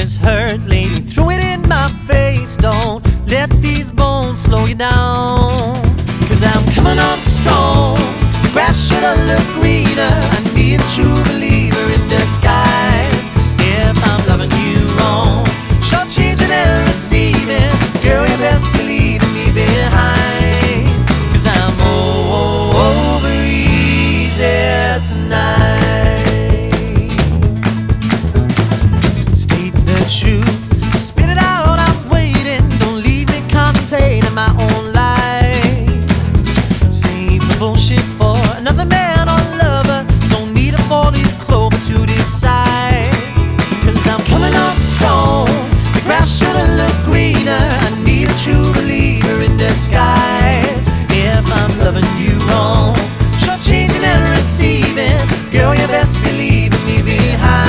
is hurt, lady, throw it in my face. Don't let these bones slow you down, 'cause I'm coming on strong. The grass should've looked greener. I need a true believer in disguise. If I'm loving you wrong, short-changing and receiving, girl, you best believe in me behind, 'cause I'm over easy tonight. State the truth, spit it out, I'm waiting. Don't leave me contemplating my own life. Save the bullshit for another man or lover. Don't need a four-leaf clover to decide, 'cause I'm coming on strong. The grass should've looked greener. I need a true believer in disguise. If I'm loving you wrong, short-changing and receiving, girl, you best believe in me behind.